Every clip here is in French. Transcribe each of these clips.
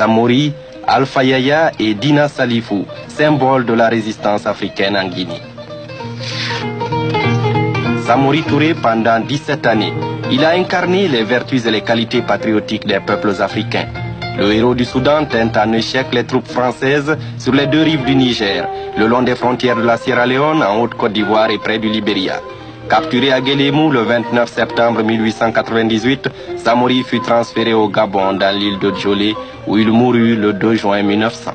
Samori, Alpha Yaya et Dina Salifou, symbole de la résistance africaine en Guinée. Samori Touré, pendant 17 années, il a incarné les vertus et les qualités patriotiques des peuples africains. Le héros du Soudan tint en échec les troupes françaises sur les deux rives du Niger, le long des frontières de la Sierra Leone, en Haute-Côte d'Ivoire et près du Libéria. Capturé à Guélémou le 29 septembre 1898, Samori fut transféré au Gabon dans l'île de Djolé, où il mourut le 2 juin 1900.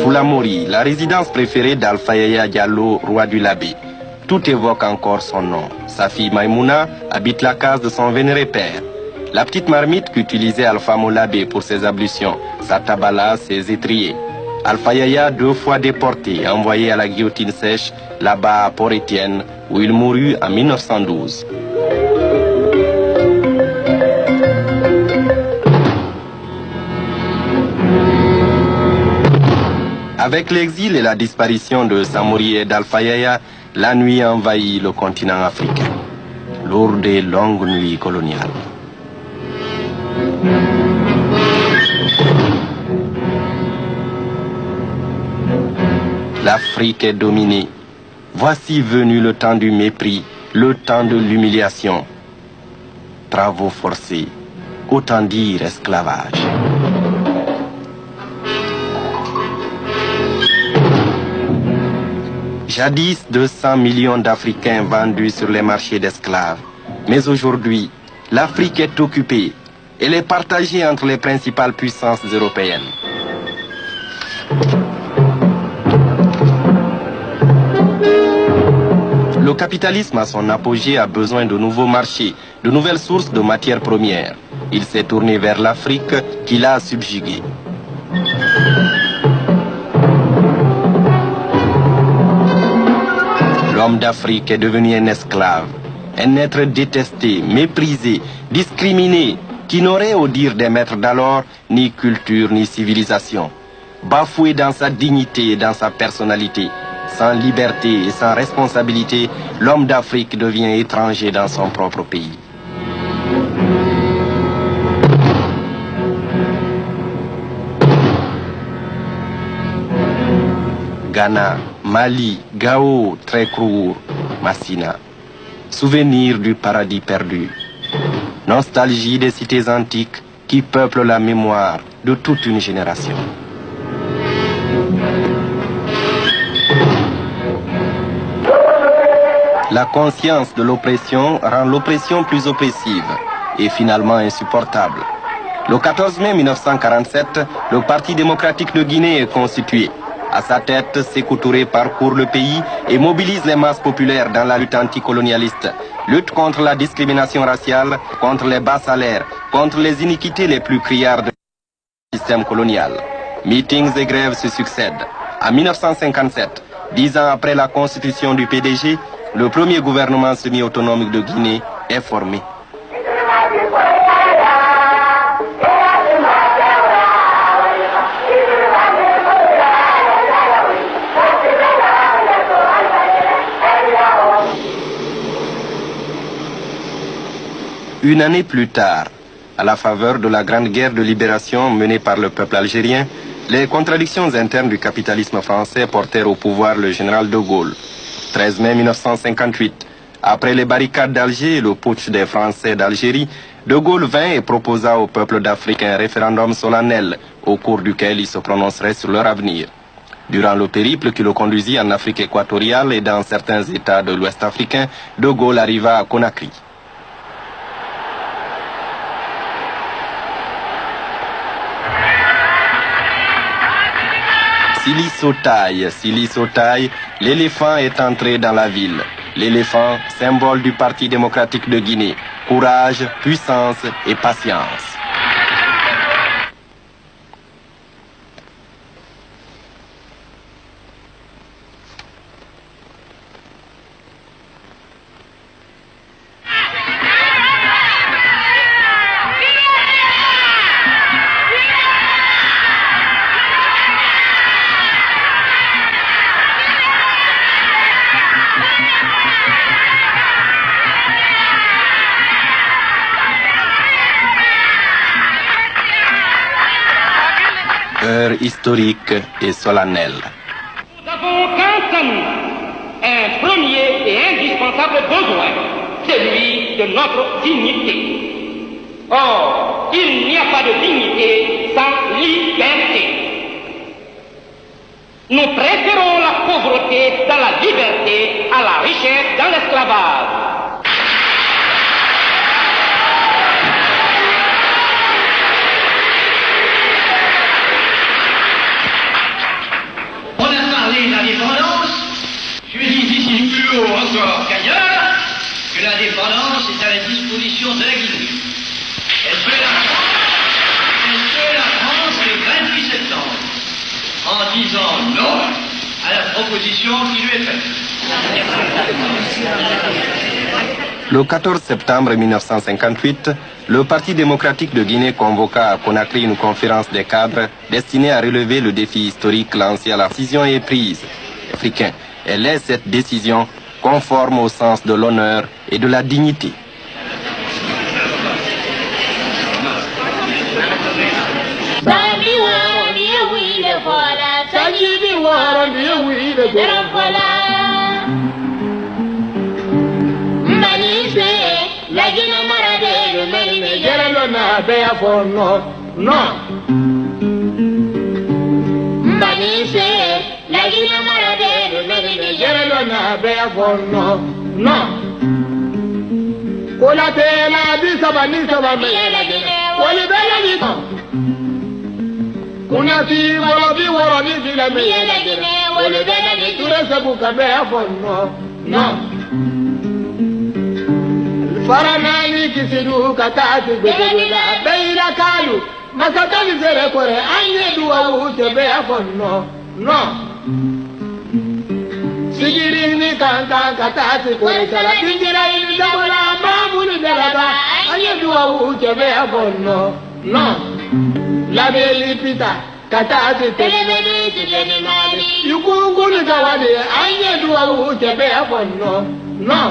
Foulamori, la résidence préférée d'Alpha Yaya Diallo, roi du Labé. Tout évoque encore son nom. Sa fille Maïmouna habite la case de son vénéré père. La petite marmite qu'utilisait Alpha Molabé pour ses ablutions, sa tabala, ses étriers. Alpha Yaya, 2 fois déporté, envoyé à la guillotine sèche, là-bas à Port-Étienne, où il mourut en 1912. Avec l'exil et la disparition de Samori et d'Alpha Yaya, la nuit envahit le continent africain. Lourde et longue nuit coloniale. L'Afrique est dominée. Voici venu le temps du mépris, le temps de l'humiliation. Travaux forcés, autant dire esclavage. Jadis, 200 millions d'Africains vendus sur les marchés d'esclaves. Mais aujourd'hui, l'Afrique est occupée. Elle est partagée entre les principales puissances européennes. Le capitalisme à son apogée a besoin de nouveaux marchés, de nouvelles sources de matières premières. Il s'est tourné vers l'Afrique qui l'a subjuguée. L'homme d'Afrique est devenu un esclave, un être détesté, méprisé, discriminé, qui n'aurait, au dire des maîtres d'alors, ni culture ni civilisation. Bafoué dans sa dignité et dans sa personnalité, sans liberté et sans responsabilité, l'homme d'Afrique devient étranger dans son propre pays. Ghana, Mali, Gao, Trécrour, Massina. Souvenir du paradis perdu. Nostalgie des cités antiques qui peuplent la mémoire de toute une génération. La conscience de l'oppression rend l'oppression plus oppressive et finalement insupportable. Le 14 mai 1947, le Parti démocratique de Guinée est constitué. À sa tête, Sékou Touré parcourt le pays et mobilise les masses populaires dans la lutte anticolonialiste. Lutte contre la discrimination raciale, contre les bas salaires, contre les iniquités les plus criardes du système colonial. Meetings et grèves se succèdent. En 1957, 10 ans après la constitution du PDG, le premier gouvernement semi-autonome de Guinée est formé. Une année plus tard, à la faveur de la grande guerre de libération menée par le peuple algérien, les contradictions internes du capitalisme français portèrent au pouvoir le général de Gaulle. 13 mai 1958, après les barricades d'Alger et le putsch des Français d'Algérie, de Gaulle vint et proposa au peuple d'Afrique un référendum solennel au cours duquel ils se prononceraient sur leur avenir. Durant le périple qui le conduisit en Afrique équatoriale et dans certains États de l'Ouest africain, de Gaulle arriva à Conakry. Sili Sotaï, l'éléphant est entré dans la ville. L'éléphant, symbole du Parti démocratique de Guinée. Courage, puissance et patience. heure historique et solennelle. Nous avons quant à nous un premier et indispensable besoin, celui de notre dignité. Or, il n'y a pas de dignité sans liberté. Nous préférons la pauvreté dans la liberté à la richesse dans l'esclavage. On a parlé d'indépendance, je suis ici plus haut encore qu'ailleurs, que l'indépendance est à la disposition de la Guinée. Est-ce que la France, le 28 septembre, en disant non à la proposition qui lui est faite. Le 14 septembre 1958, le Parti démocratique de Guinée convoqua à Conakry une conférence des cadres destinée à relever le défi historique lancé à la décision est prise africain. Elle est cette décision conforme au sens de l'honneur et de la dignité. La Guinée marade, mais Geralona, Béafon, non. Banise, la Guinée marade, mais Geralona, Béafon, non. Colate la bisabani sabame, Olibella Lito. Kunati, Worobi, Filame, Olibella Lito, Sabuka, Béafon, non. Faranani kisidu katati bedela beira kalu masatali zere kore anye duwa ute be afonno no sigirini kanta katati kore sala tingira ini dabala mamuni dalaba anye duwa ute be afonno no la beli pita katati telemene tijeni mali yukunguni kawade anye duwa ute be afonno no.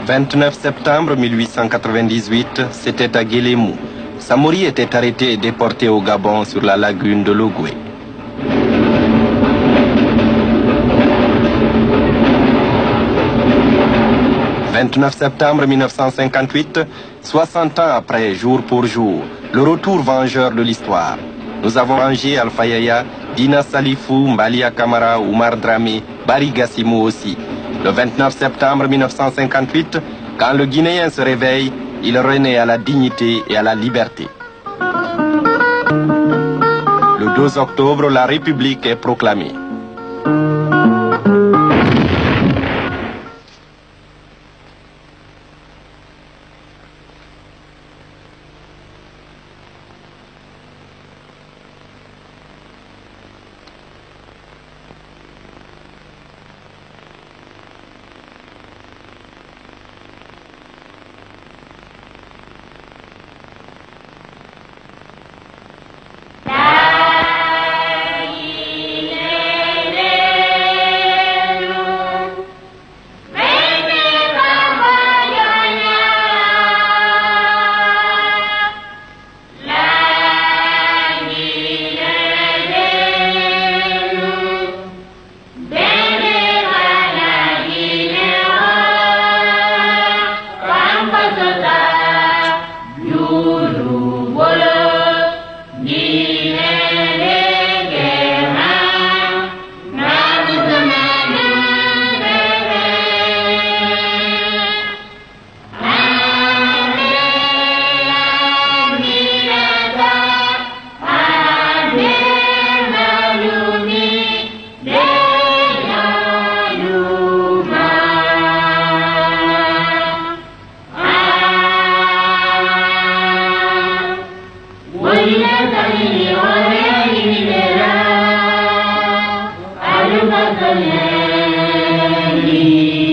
29 septembre 1898, c'était à Guélémou. Samori était arrêté et déporté au Gabon sur la lagune de Logoué. « 29 septembre 1958, 60 ans après, jour pour jour, le retour vengeur de l'histoire. Nous avons vengé Alpha Yaya, Dina Salifou, Mbalia Kamara, Oumar Dramé, Bari Gassimou aussi. Le 29 septembre 1958, quand le Guinéen se réveille, il renaît à la dignité et à la liberté. Le 2 octobre, la République est proclamée. Thank you.